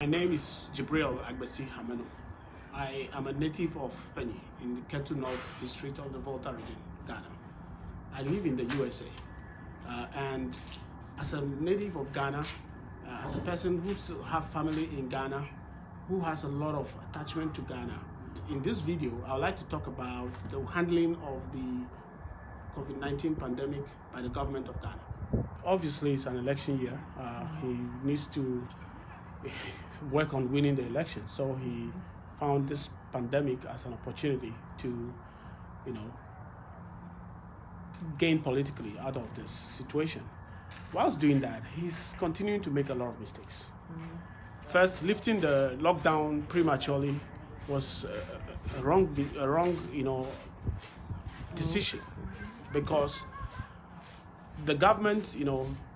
My name is Jibreal Hamenoo. I am a native of Penny in the Ketu North district of the Volta region, Ghana. I live in the USA. And as a native of Ghana, as a person who has family in Ghana, who has a lot of attachment to Ghana, in this video, I would like to talk about the handling of the COVID-19 pandemic by the government of Ghana. Obviously, it's an election year. He needs to work on winning the election. So he found this pandemic as an opportunity to, gain politically out of this situation. Whilst doing that, he's continuing to make a lot of mistakes. First, lifting the lockdown prematurely was a wrong decision, because the government,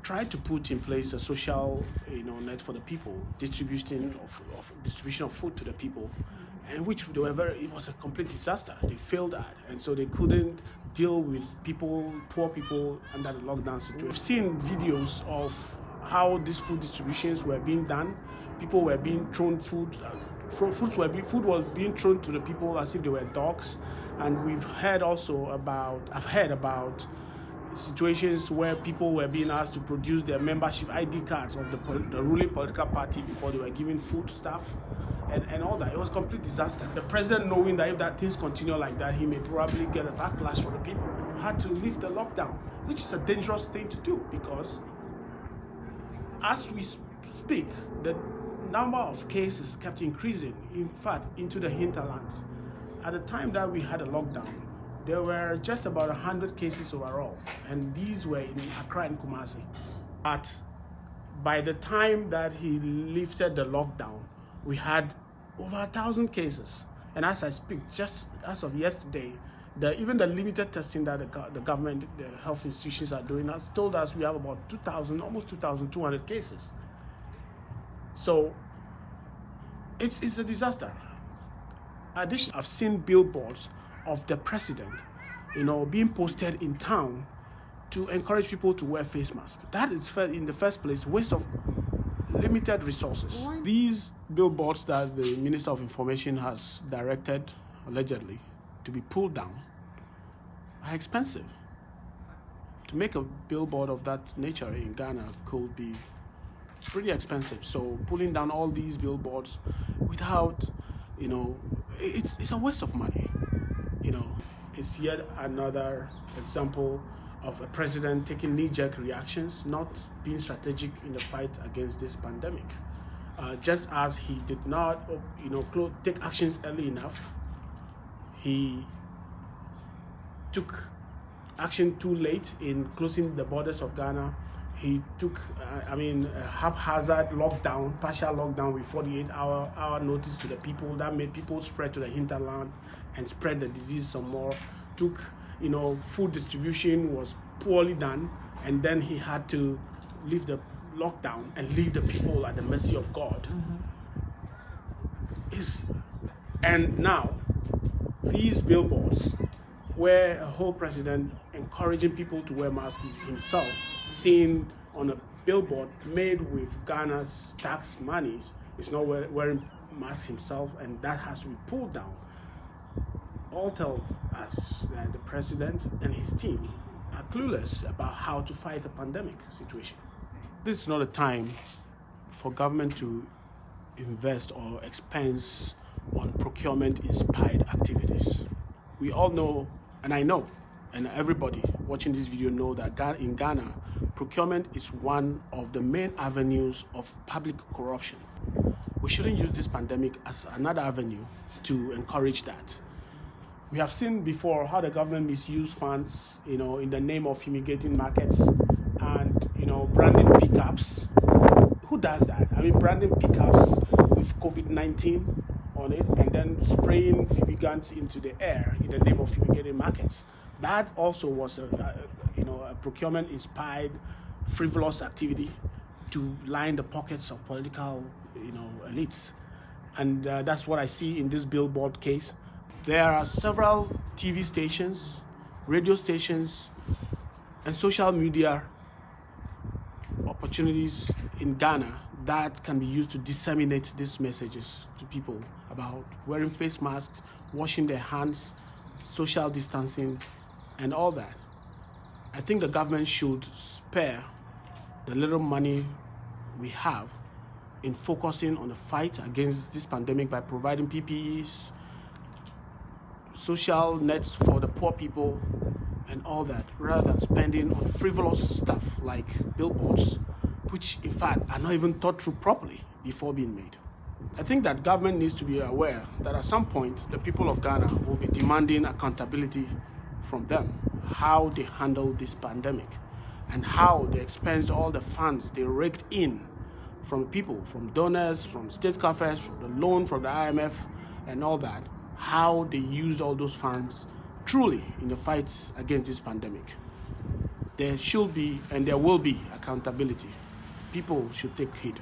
tried to put in place a social, net for the people, distribution of food to the people, and which they were it was a complete disaster. They failed at, and so they couldn't deal with poor people under the lockdown situation. We've seen videos of how these food distributions were being done. People were being thrown food. Food was being thrown to the people as if they were dogs, and I've heard about situations where people were being asked to produce their membership ID cards of the ruling political party before they were giving food to staff, and all that. It was a complete disaster. The president, knowing that if that things continue like that, he may probably get a backlash from the people, had to lift the lockdown, which is a dangerous thing to do, because as we speak, the number of cases kept increasing, in fact, into the hinterlands. At the time that we had a lockdown, there were just about 100 cases overall, and these were in Accra and Kumasi. But by the time that he lifted the lockdown, we had over 1,000 cases. And as I speak, just as of yesterday, even the limited testing that the government, the health institutions are doing, has told us we have about 2,000, almost 2,200 cases. So it's a disaster. Additionally, I've seen billboards of the president, being posted in town to encourage people to wear face masks. That is, in the first place, waste of limited resources. These billboards that the Minister of Information has directed, allegedly, to be pulled down are expensive. To make a billboard of that nature in Ghana could be pretty expensive. So pulling down all these billboards without, it's a waste of money. It's yet another example of a president taking knee-jerk reactions, not being strategic in the fight against this pandemic. Just as he did not, take actions early enough, he took action too late in closing the borders of Ghana. He took, a haphazard lockdown, partial lockdown with 48-hour notice to the people. That made people spread to the hinterland and spread the disease some more. Took, food distribution was poorly done, and then he had to lift the lockdown and leave the people at the mercy of God. And now, these billboards, where a whole president encouraging people to wear masks is himself seen on a billboard made with Ghana's tax money, is not wearing masks himself, and that has to be pulled down. All tell us that the president and his team are clueless about how to fight a pandemic situation. This is not a time for government to invest or expense on procurement-inspired activities. We all know, and I know, and everybody watching this video know that in Ghana, procurement is one of the main avenues of public corruption. We shouldn't use this pandemic as another avenue to encourage that. We have seen before how the government misused funds, in the name of fumigating markets and, branding pickups. Who does that? Branding pickups with COVID-19 on it and then spraying fumigants into the air in the name of fumigating markets. That also was a procurement-inspired, frivolous activity to line the pockets of political, elites. And that's what I see in this billboard case. There are several TV stations, radio stations, and social media opportunities in Ghana that can be used to disseminate these messages to people about wearing face masks, washing their hands, social distancing, and all that. I think the government should spare the little money we have in focusing on the fight against this pandemic by providing PPEs, social nets for the poor people, and all that, rather than spending on frivolous stuff like billboards, which in fact are not even thought through properly before being made. I think that government needs to be aware that at some point the people of Ghana will be demanding accountability from them, how they handle this pandemic and how they expense all the funds they raked in from people, from donors, from state coffers, from the loan from the IMF and all that, how they use all those funds truly in the fight against this pandemic. There should be and there will be accountability. People should take heed.